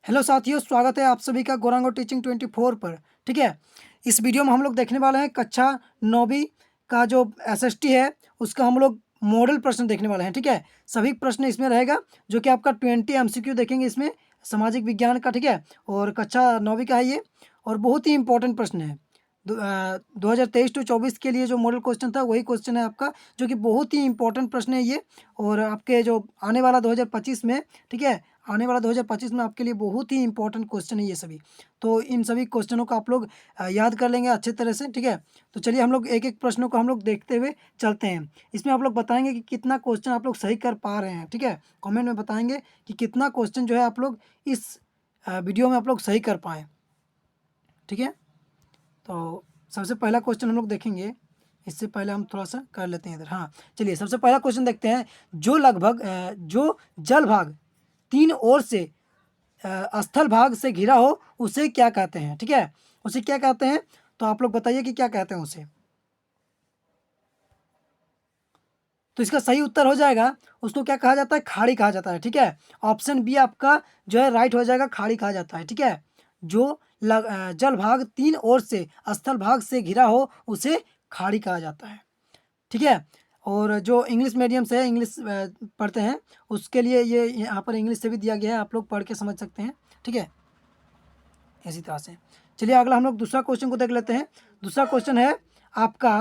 Hello साथियों, स्वागत है आप सभी का गोरांगो टीचिंग 24 पर। ठीक है, इस वीडियो में हम लोग देखने वाले हैं कक्षा 9वीं का जो एसएसटी है उसका हम लोग मॉडल प्रश्न देखने वाले हैं। ठीक है, सभी प्रश्न इसमें रहेगा जो कि आपका 20 एमसीक्यू देखेंगे इसमें सामाजिक विज्ञान का। ठीक है, और कक्षा 9वीं का है ये, और बहुत ही इंपॉर्टेंट प्रश्न है। 2023 टू 24 के लिए जो मॉडल क्वेश्चन था वही क्वेश्चन है आपका, जो कि बहुत ही इंपॉर्टेंट प्रश्न है ये। और आपके जो आने वाला 2025 में, ठीक है, आने वाला 2025 में आपके लिए बहुत ही इंपॉर्टेंट क्वेश्चन है ये सभी। तो इन सभी क्वेश्चनों को आप लोग याद कर लेंगे अच्छे तरह से। ठीक है, तो चलिए हम लोग एक एक प्रश्नों को हम लोग देखते हुए चलते हैं। इसमें आप लोग बताएंगे कि कितना क्वेश्चन आप लोग सही कर पा रहे हैं। ठीक है, कमेंट में बताएंगे कि कितना क्वेश्चन जो है आप लोग इस वीडियो में आप लोग सही कर पाएँ। ठीक है, तो सबसे पहला क्वेश्चन हम लोग देखेंगे। इससे पहले हम थोड़ा सा कर लेते हैं इधर। हाँ, चलिए सबसे पहला क्वेश्चन देखते हैं। जो जल भाग तीन ओर से स्थल भाग से घिरा हो उसे क्या कहते हैं? ठीक है, उसे क्या कहते हैं? तो आप लोग बताइए कि क्या कहते हैं उसे। तो इसका सही उत्तर हो जाएगा, उसको क्या कहा जाता है? खाड़ी कहा जाता है। ठीक है, ऑप्शन बी आपका जो है राइट हो जाएगा, खाड़ी कहा जाता है। ठीक है, जो जल भाग तीन ओर से स्थल भाग से घिरा हो उसे खाड़ी कहा जाता है। ठीक है, और जो इंग्लिश मीडियम से इंग्लिश पढ़ते हैं उसके लिए ये यहाँ पर इंग्लिश से भी दिया गया है, आप लोग पढ़ के समझ सकते हैं। ठीक है, इसी तरह से चलिए अगला हम लोग दूसरा क्वेश्चन को देख लेते हैं। दूसरा क्वेश्चन है आपका,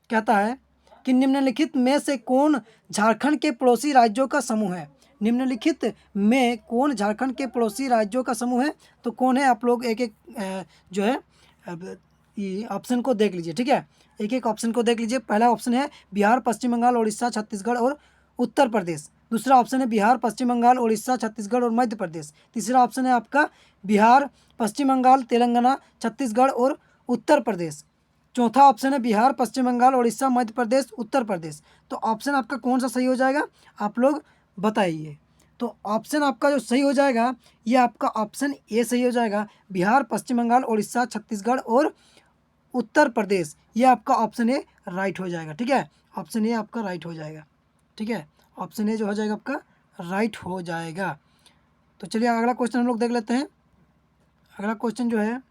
कहता है कि निम्नलिखित में से कौन झारखंड के पड़ोसी राज्यों का समूह है? निम्नलिखित में कौन झारखंड के पड़ोसी राज्यों का समूह है? तो कौन है? आप लोग एक एक जो है ऑप्शन को देख लीजिए। ठीक है, एक एक ऑप्शन को देख लीजिए। पहला ऑप्शन है बिहार, पश्चिम बंगाल, उड़ीसा, छत्तीसगढ़ और उत्तर प्रदेश। दूसरा ऑप्शन है बिहार, पश्चिम बंगाल, उड़ीसा, छत्तीसगढ़ और मध्य प्रदेश। तीसरा ऑप्शन है आपका बिहार, पश्चिम बंगाल, तेलंगाना, छत्तीसगढ़ और उत्तर प्रदेश। चौथा ऑप्शन है बिहार, पश्चिम बंगाल, उड़ीसा, मध्य प्रदेश, उत्तर प्रदेश। तो ऑप्शन आपका कौन सा सही हो जाएगा? आप लोग बताइए। तो ऑप्शन आपका जो सही हो जाएगा ये आपका ऑप्शन ए सही हो जाएगा। बिहार, पश्चिम बंगाल, उड़ीसा, छत्तीसगढ़ और उत्तर प्रदेश, ये आपका ऑप्शन ए राइट हो जाएगा। ठीक है, ऑप्शन ए आपका राइट हो जाएगा। ठीक है, ऑप्शन ए जो हो जाएगा आपका राइट हो जाएगा। तो चलिए अगला क्वेश्चन हम लोग देख लेते हैं। अगला क्वेश्चन जो है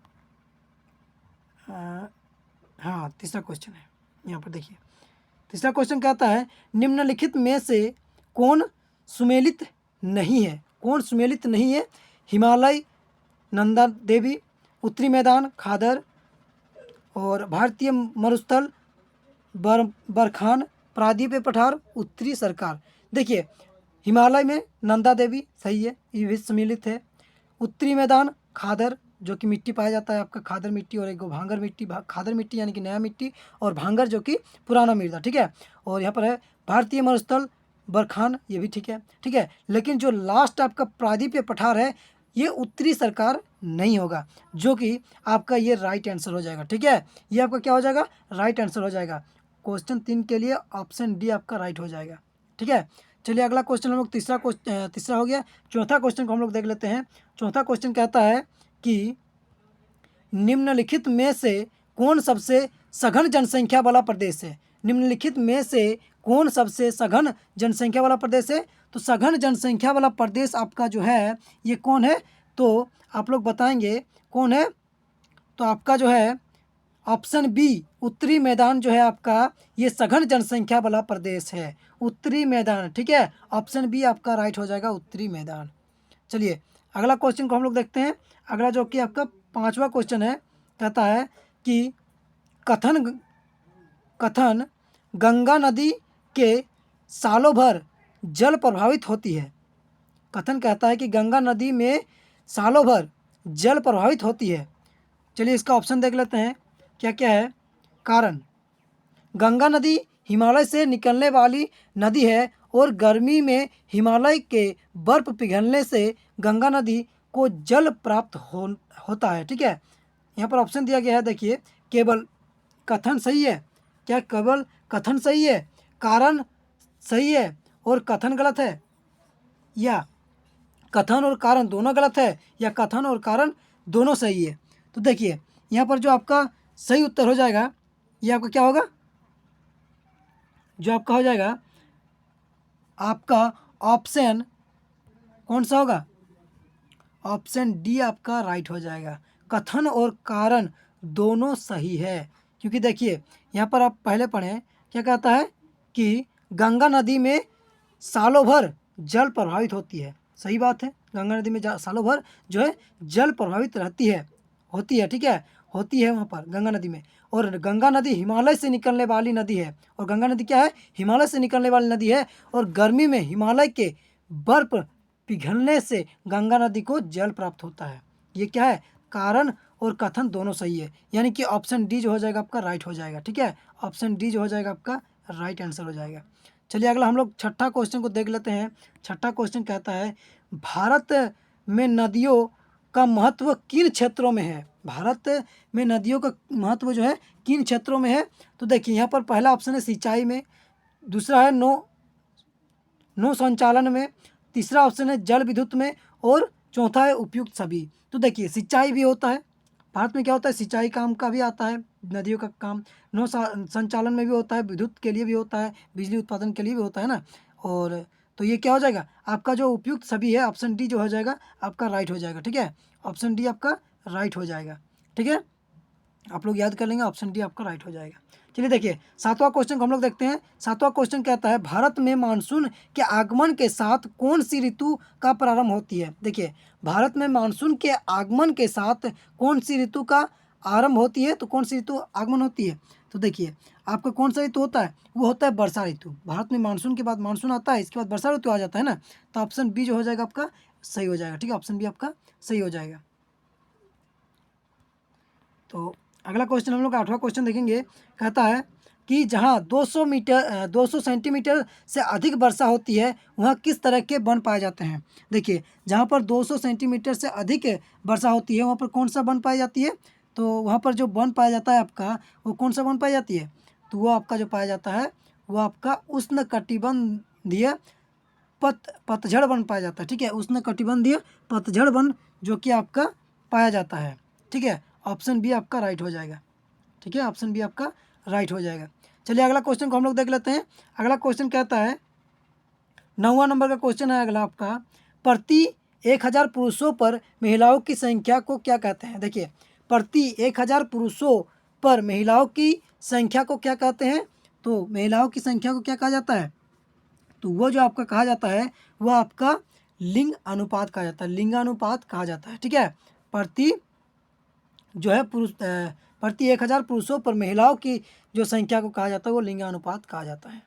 हाँ, तीसरा क्वेश्चन है, यहाँ पर देखिए। तीसरा क्वेश्चन कहता है निम्नलिखित में से कौन सुमेलित नहीं है? कौन सुमेलित नहीं है? हिमालय, नंदा देवी, उत्तरी मैदान, खादर और भारतीय मरुस्थल, बरखान, प्रादीप पठार, उत्तरी सरकार। देखिए, हिमालय में नंदा देवी सही है, ये भी सम्मिलित है। उत्तरी मैदान खादर, जो कि मिट्टी पाया जाता है आपका खादर मिट्टी, और एक गो भांगर मिट्टी, खादर मिट्टी यानी कि नया मिट्टी, और भांगर जो कि पुराना मृदा। ठीक है, और यहाँ पर है भारतीय मरुस्थल बरखान, ये भी ठीक है। ठीक है, लेकिन जो लास्ट आपका प्रादीप पठार है ये उत्तरी सरकार नहीं होगा, जो कि आपका ये राइट आंसर हो जाएगा। ठीक है, ये आपका क्या हो जाएगा? राइट आंसर हो जाएगा। क्वेश्चन 3 के लिए ऑप्शन डी आपका राइट हो जाएगा। ठीक है, चलिए अगला क्वेश्चन हम लोग तीसरा हो गया। चौथा क्वेश्चन को हम लोग देख लेते हैं। चौथा क्वेश्चन कहता है कि निम्नलिखित में से कौन सबसे सघन जनसंख्या वाला प्रदेश है? निम्नलिखित में से कौन सबसे सघन जनसंख्या वाला प्रदेश है? तो सघन जनसंख्या वाला प्रदेश आपका जो है ये कौन है? तो आप लोग बताएंगे कौन है। तो आपका जो है ऑप्शन बी उत्तरी मैदान जो है आपका ये सघन जनसंख्या वाला प्रदेश है, उत्तरी मैदान। ठीक है, ऑप्शन बी आपका राइट हो जाएगा, उत्तरी मैदान। चलिए अगला क्वेश्चन को हम लोग देखते हैं। अगला जो कि आपका पांचवा क्वेश्चन है, कहता है कि कथन कथन गंगा नदी के सालों भर जल प्रभावित होती है। कथन कहता है कि गंगा नदी में सालों भर जल प्रभावित होती है। चलिए इसका ऑप्शन देख लेते हैं क्या क्या है। कारण, गंगा नदी हिमालय से निकलने वाली नदी है और गर्मी में हिमालय के बर्फ पिघलने से गंगा नदी को जल प्राप्त होता है। ठीक है, यहाँ पर ऑप्शन दिया गया है, देखिए। केवल कथन सही है क्या? केवल कथन सही है, कारण सही है और कथन गलत है, या कथन और कारण दोनों गलत है, या कथन और कारण दोनों सही है? तो देखिए यहाँ पर जो आपका सही उत्तर हो जाएगा ये आपका क्या होगा? जो आपका हो जाएगा आपका ऑप्शन कौन सा होगा? ऑप्शन डी आपका राइट हो जाएगा। कथन और कारण दोनों सही है, क्योंकि देखिए यहाँ पर आप पहले पढ़ें क्या कहता है कि गंगा नदी में सालों भर जल प्रभावित होती है। सही बात है, गंगा नदी में सालों भर जो है जल प्रभावित रहती है, होती है, ठीक है, होती है वहाँ पर गंगा नदी में। और गंगा नदी हिमालय से निकलने वाली नदी है, और गंगा नदी क्या है, हिमालय से निकलने वाली नदी है, और गर्मी में हिमालय के बर्फ पिघलने से गंगा नदी को जल प्राप्त होता है। ये क्या है, कारण और कथन दोनों सही है, यानी कि ऑप्शन डी जो हो जाएगा आपका राइट हो जाएगा, ठीक है, ऑप्शन डी जो हो जाएगा आपका राइट आंसर हो जाएगा। चलिए अगला हम लोग छठा क्वेश्चन को देख लेते हैं। छठा क्वेश्चन कहता है भारत में नदियों का महत्व किन क्षेत्रों में है। भारत में नदियों का महत्व जो है किन क्षेत्रों में है। तो देखिए यहाँ पर पहला ऑप्शन है सिंचाई में, दूसरा है नौ संचालन में, तीसरा ऑप्शन है जल विद्युत में, और चौथा है उपयुक्त सभी। तो देखिए सिंचाई भी होता है भारत में, क्या होता है सिंचाई काम का भी आता है, नदियों का काम संचालन में भी होता है, विद्युत के लिए भी होता है, बिजली उत्पादन के लिए भी होता है ना। और तो ये क्या हो जाएगा आपका जो उपयुक्त सभी है, ऑप्शन डी जो हो जाएगा आपका राइट हो जाएगा, ठीक है, ऑप्शन डी आपका राइट हो जाएगा, ठीक है, आप लोग याद कर लेंगे, ऑप्शन डी आपका राइट हो जाएगा। चलिए देखिए सातवां क्वेश्चन को हम लोग देखते हैं। सातवां क्वेश्चन कहता है भारत में मानसून के आगमन के साथ कौन सी ऋतु का प्रारंभ होती है। देखिए भारत में मानसून के आगमन के साथ कौन सी ऋतु का आरंभ होती है, तो कौन सी ऋतु आगमन होती है। तो देखिए आपका कौन सा ऋतु होता है, वो होता है वर्षा ऋतु। भारत में मानसून के बाद मानसून आता है, इसके बाद वर्षा ऋतु आ जाता है ना, तो ऑप्शन बी जो हो जाएगा आपका सही हो जाएगा, ठीक है, ऑप्शन बी आपका सही हो जाएगा। तो अगला क्वेश्चन हम लोग आठवां क्वेश्चन देखेंगे। कहता है कि जहाँ 200 सेंटीमीटर से अधिक वर्षा होती है वहाँ किस तरह के वन पाए जाते हैं। देखिए जहाँ पर 200 सेंटीमीटर से अधिक वर्षा होती है वहाँ पर कौन सा वन पाई जाती है। तो वहाँ पर जो वन पाया जाता है आपका, वो कौन सा वन पाई जाती है, तो वो आपका जो पाया जाता है वो आपका उष्णकटिबंधीय पतझड़ वन पाया जाता है, ठीक है, उष्णकटिबंधीय पतझड़ वन जो कि आपका पाया जाता है, ठीक है, ऑप्शन बी आपका राइट हो जाएगा, ठीक है, ऑप्शन बी आपका राइट हो जाएगा। चलिए अगला क्वेश्चन को हम लोग देख लेते हैं। अगला क्वेश्चन कहता है 9वां नंबर का क्वेश्चन है अगला आपका, प्रति 1000 पुरुषों पर महिलाओं की संख्या को क्या कहते हैं। देखिए प्रति 1000 पुरुषों पर महिलाओं की संख्या को क्या कहते हैं। तो महिलाओं की संख्या को क्या कहा जाता है, तो वो जो आपका कहा जाता है वो आपका लिंग अनुपात कहा जाता है, लिंगानुपात कहा जाता है, ठीक है, प्रति जो है प्रति 1000 पुरुषों पर महिलाओं की जो संख्या को कहा जाता है वो लिंगानुपात कहा जाता है।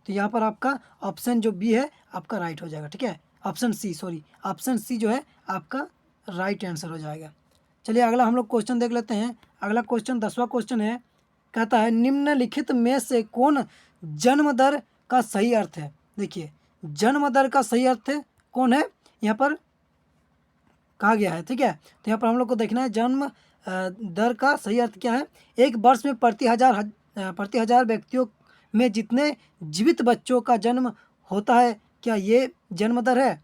तो यहाँ पर आपका ऑप्शन जो बी है आपका राइट हो जाएगा, ठीक है, ऑप्शन सी जो है आपका राइट आंसर हो जाएगा। चलिए अगला हम लोग क्वेश्चन देख लेते हैं। अगला क्वेश्चन 10वां क्वेश्चन है। कहता है निम्नलिखित में से कौन जन्म दर का सही अर्थ है। देखिए जन्म दर का सही अर्थ कौन है यहाँ पर कहा गया है, ठीक है, तो यहाँ पर हम लोग को देखना है जन्म दर का सही अर्थ क्या है। एक वर्ष में प्रति हजार व्यक्तियों में जितने जीवित बच्चों का जन्म होता है, क्या ये जन्म दर है।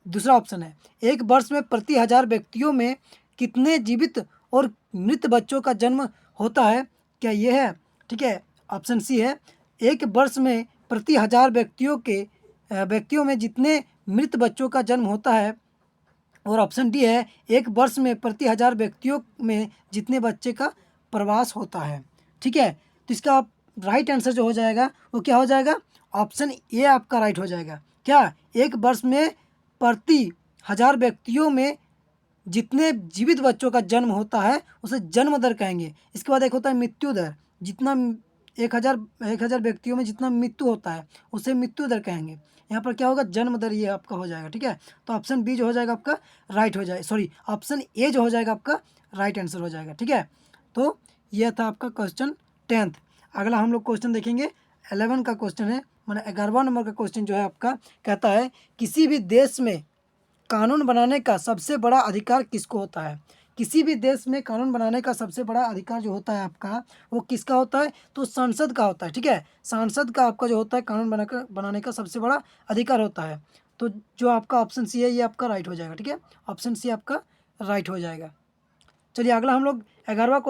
दूसरा ऑप्शन है एक वर्ष में प्रति 1000 व्यक्तियों में कितने जीवित और मृत बच्चों का जन्म होता है, क्या ये है, ठीक है, ऑप्शन सी है एक वर्ष में प्रति 1000 व्यक्तियों में जितने मृत बच्चों का जन्म होता है, और ऑप्शन डी है एक वर्ष में प्रति 1000 व्यक्तियों में जितने बच्चे का प्रवास होता है, ठीक है। तो इसका राइट आंसर जो हो जाएगा वो क्या हो जाएगा, ऑप्शन ए आपका राइट हो जाएगा। क्या एक वर्ष में प्रति 1000 व्यक्तियों में जितने जीवित बच्चों का जन्म होता है उसे जन्म दर कहेंगे। इसके बाद एक होता है मृत्यु दर, जितना 1000 व्यक्तियों में जितना मृत्यु होता है उसे मृत्यु दर कहेंगे। यहाँ पर क्या होगा जन्म दर ये आपका हो जाएगा, ठीक है, तो ऑप्शन बी जो हो जाएगा आपका राइट हो जाएगा, ऑप्शन ए जो हो जाएगा आपका राइट आंसर हो जाएगा, ठीक है। तो यह था आपका क्वेश्चन 10th। अगला हम लोग क्वेश्चन देखेंगे 11 का क्वेश्चन है, मैंने 11वां नंबर का क्वेश्चन जो है आपका कहता है किसी भी देश में कानून बनाने का सबसे बड़ा अधिकार किसको होता है। किसी भी देश में कानून बनाने का सबसे बड़ा अधिकार जो होता है आपका वो किसका होता है, तो संसद का होता है, ठीक है, सांसद का आपका जो होता है कानून बनाने का सबसे बड़ा अधिकार होता है। तो जो आपका ऑप्शन सी है ये आपका राइट हो जाएगा, ठीक है, ऑप्शन सी आपका राइट हो जाएगा। चलिए अगला हम लोग 12वां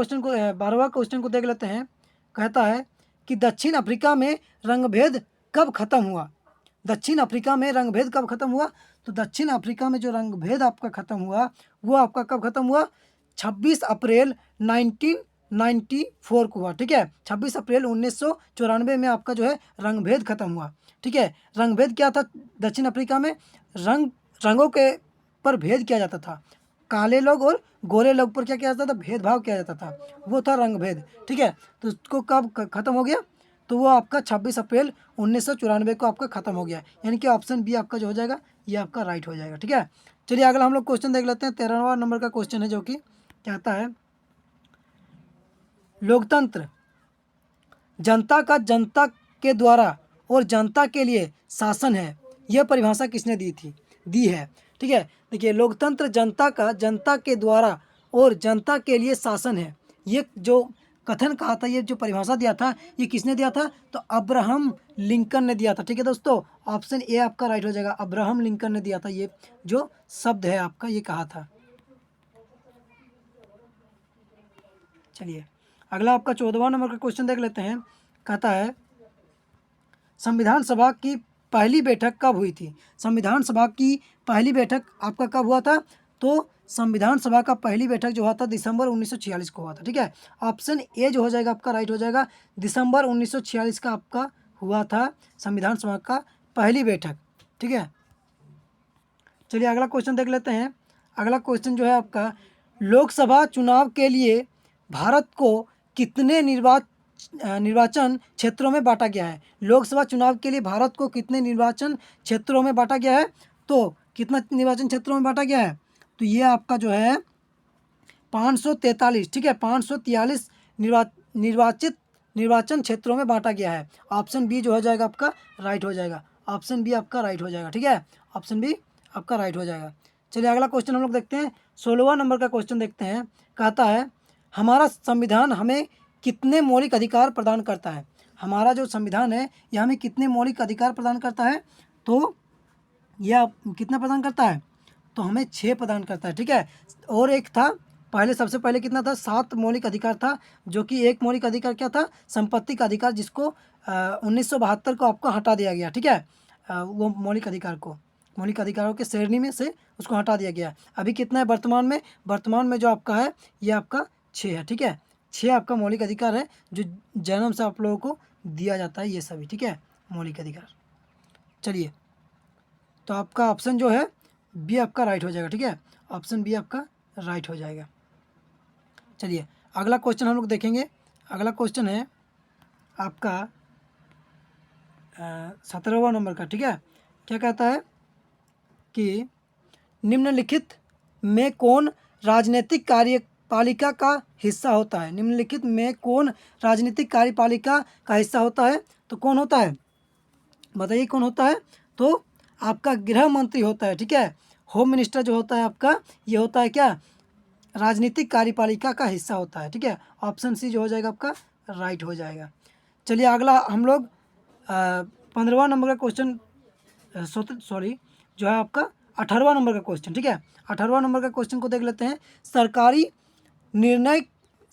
क्वेश्चन को देख लेते हैं। कहता है कि दक्षिण अफ्रीका में रंगभेद कब खत्म हुआ। दक्षिण अफ्रीका में रंगभेद कब खत्म हुआ, तो दक्षिण अफ्रीका में जो रंग भेद आपका ख़त्म हुआ वो आपका कब ख़त्म हुआ? 26 अप्रैल 1994 को हुआ। ठीक है, 26 अप्रैल 1994 में आपका जो है रंग भेद ख़त्म हुआ। ठीक है, रंग भेद क्या था दक्षिण अफ्रीका में? रंगों के पर भेद किया जाता था, काले लोग और गोरे लोग पर क्या किया जाता था? भेदभाव किया जाता था, वो था रंग भेद। ठीक है, तो उसको कब ख़त्म हो गया? तो वो आपका 26 अप्रैल 1994 को आपका ख़त्म हो गया, यानी कि ऑप्शन बी आपका जो हो जाएगा ये आपका राइट हो जाएगा। ठीक है, चलिए अगला हम लोग क्वेश्चन देख लेते हैं। 13वां नंबर का क्वेश्चन है जो कि कहता है लोकतंत्र जनता का जनता के द्वारा और जनता के लिए शासन है, यह परिभाषा किसने दी है? ठीक है, देखिए लोकतंत्र जनता का जनता के द्वारा और जनता के लिए शासन है, ये जो कथन कहा था, ये जो परिभाषा दिया था, ये किसने दिया था? तो अब्राहम लिंकन ने दिया था। ठीक है दोस्तों, ऑप्शन ए आपका राइट हो जाएगा, अब्राहम लिंकन ने दिया था, ये जो शब्द है आपका ये कहा था। चलिए अगला आपका 14वां नंबर का क्वेश्चन देख लेते हैं। कहता है संविधान सभा की पहली बैठक कब हुई थी? संविधान सभा की पहली बैठक आपका कब हुआ था? तो संविधान सभा का पहली बैठक जो हुआ था दिसंबर 1946 को हुआ था। ठीक है, ऑप्शन ए जो हो जाएगा आपका राइट हो जाएगा, दिसंबर 1946 का आपका हुआ था संविधान सभा का पहली बैठक। ठीक है, चलिए अगला क्वेश्चन देख लेते हैं। अगला क्वेश्चन जो है आपका लोकसभा चुनाव के लिए भारत को कितने निर्वाचन क्षेत्रों में बांटा गया है? लोकसभा चुनाव के लिए भारत को कितने निर्वाचन क्षेत्रों में बांटा गया है? तो कितना निर्वाचन क्षेत्रों में बांटा गया है? तो ये आपका जो है 543। ठीक है, 543 निर्वाचन क्षेत्रों में बांटा गया है। ऑप्शन बी जो हो जाएगा आपका राइट हो जाएगा, ऑप्शन बी आपका राइट हो जाएगा। ठीक है, ऑप्शन बी आपका राइट हो जाएगा। चलिए अगला क्वेश्चन हम लोग देखते हैं। 16वां नंबर का क्वेश्चन देखते हैं। कहता है हमारा संविधान हमें कितने मौलिक अधिकार प्रदान करता है? हमारा जो संविधान है यह हमें कितने मौलिक अधिकार प्रदान करता है? तो यह कितना प्रदान करता है? तो हमें 6 प्रदान करता है। ठीक है, और एक था पहले, सबसे पहले कितना था? 7 मौलिक अधिकार था, जो कि एक मौलिक अधिकार क्या था? संपत्ति का अधिकार, जिसको 1972 को आपको हटा दिया गया। ठीक है, वो मौलिक अधिकारों के श्रेणी में से उसको हटा दिया गया। अभी कितना है वर्तमान में जो आपका है ये आपका 6 है। ठीक है, 6 आपका मौलिक अधिकार है जो जन्म से आप लोगों को दिया जाता है, ये सभी। ठीक है, मौलिक अधिकार। चलिए तो आपका ऑप्शन जो है बी आपका राइट हो जाएगा। ठीक है, ऑप्शन बी आपका राइट हो जाएगा। चलिए अगला क्वेश्चन हम लोग देखेंगे। अगला क्वेश्चन है आपका 17वां नंबर का। ठीक है, क्या कहता है कि निम्नलिखित में कौन राजनीतिक कार्यपालिका का हिस्सा होता है? निम्नलिखित में कौन राजनीतिक कार्यपालिका का हिस्सा होता है? तो कौन होता है, बताइए कौन होता है? तो आपका गृह मंत्री होता है। ठीक है, होम मिनिस्टर जो होता है आपका, ये होता है क्या? राजनीतिक कार्यपालिका का हिस्सा होता है। ठीक है, ऑप्शन सी जो हो जाएगा आपका राइट हो जाएगा। चलिए अगला हम लोग 15वां नंबर का क्वेश्चन जो है आपका 18वां नंबर का क्वेश्चन। ठीक है, 18वां नंबर का क्वेश्चन को देख लेते हैं। सरकारी निर्णय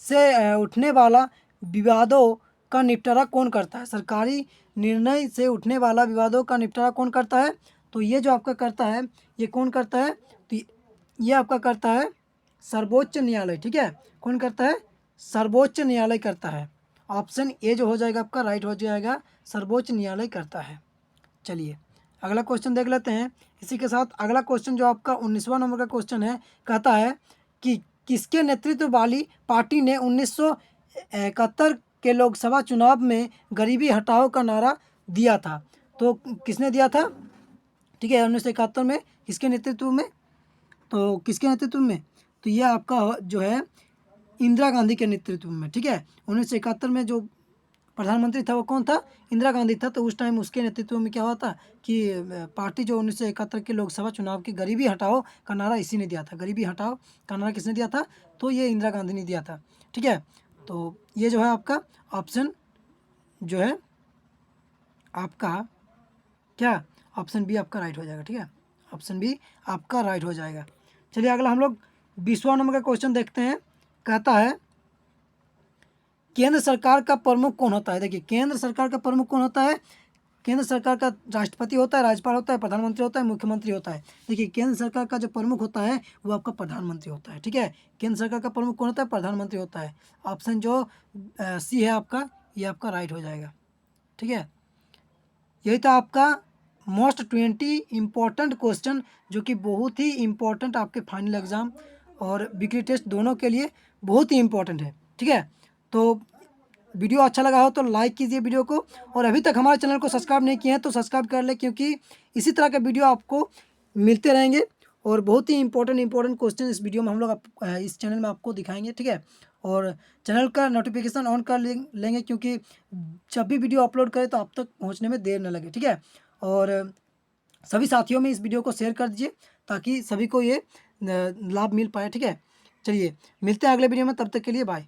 से उठने वाला विवादों का निपटारा कौन करता है? सरकारी निर्णय से उठने वाला विवादों का निपटारा कौन करता है? तो ये जो आपका करता है, ये कौन करता है? तो ये आपका करता है सर्वोच्च न्यायालय। ठीक है, कौन करता है? सर्वोच्च न्यायालय करता है। ऑप्शन ए जो हो जाएगा आपका राइट हो जाएगा, सर्वोच्च न्यायालय करता है। चलिए अगला क्वेश्चन देख लेते हैं। इसी के साथ अगला क्वेश्चन जो आपका 19वां नंबर का क्वेश्चन है, कहता है कि किसके नेतृत्व वाली पार्टी ने 1971 के लोकसभा चुनाव में गरीबी हटाओ का नारा दिया था? तो किसने दिया था? ठीक है, 1971 में किसके नेतृत्व में? तो किसके नेतृत्व में? तो ये आपका जो है इंदिरा गांधी के नेतृत्व में। ठीक है, 1971 में जो प्रधानमंत्री था वो कौन था? इंदिरा गांधी था। तो उस टाइम उसके नेतृत्व में क्या हुआ था कि पार्टी जो 1971 के लोकसभा चुनाव की गरीबी हटाओ का नारा इसी ने दिया था। गरीबी हटाओ का नारा किसने दिया था? तो ये इंदिरा गांधी ने दिया था। ठीक है, तो ये जो है आपका ऑप्शन जो है आपका क्या? ऑप्शन बी आपका राइट हो जाएगा। ठीक है, ऑप्शन बी आपका राइट हो जाएगा। चलिए अगला हम लोग 20वां नंबर का क्वेश्चन देखते हैं। कहता है केंद्र सरकार का प्रमुख कौन होता है? देखिए केंद्र सरकार का प्रमुख कौन होता है? केंद्र सरकार का राष्ट्रपति होता है, राज्यपाल होता है, प्रधानमंत्री होता है, मुख्यमंत्री होता है। देखिए केंद्र सरकार का जो प्रमुख होता है वो आपका प्रधानमंत्री होता है, ठीक है। केंद्र सरकार का प्रमुख कौन होता है? प्रधानमंत्री होता है। ऑप्शन जो सी है आपका, ये आपका राइट हो जाएगा, ठीक है। यही था आपका मोस्ट 20 इम्पोर्टेंट क्वेश्चन, जो कि बहुत ही इम्पोर्टेंट आपके फाइनल एग्ज़ाम और वीकली टेस्ट दोनों के लिए बहुत ही इम्पोर्टेंट है, ठीक है। तो वीडियो अच्छा लगा हो तो लाइक कीजिए वीडियो को, और अभी तक हमारे चैनल को सब्सक्राइब नहीं किए हैं तो सब्सक्राइब कर ले, क्योंकि इसी तरह के वीडियो आपको मिलते रहेंगे और बहुत ही इंपॉर्टेंट क्वेश्चन इस वीडियो में हम लोग इस चैनल में आपको दिखाएंगे, ठीक है। और चैनल का नोटिफिकेशन ऑन कर लेंगे, क्योंकि जब भी वीडियो अपलोड करें तो आप तक पहुँचने में देर न लगे, ठीक है। और सभी साथियों में इस वीडियो को शेयर कर दीजिए ताकि सभी को ये लाभ मिल पाए, ठीक है। चलिए मिलते हैं अगले वीडियो में, तब तक के लिए बाय।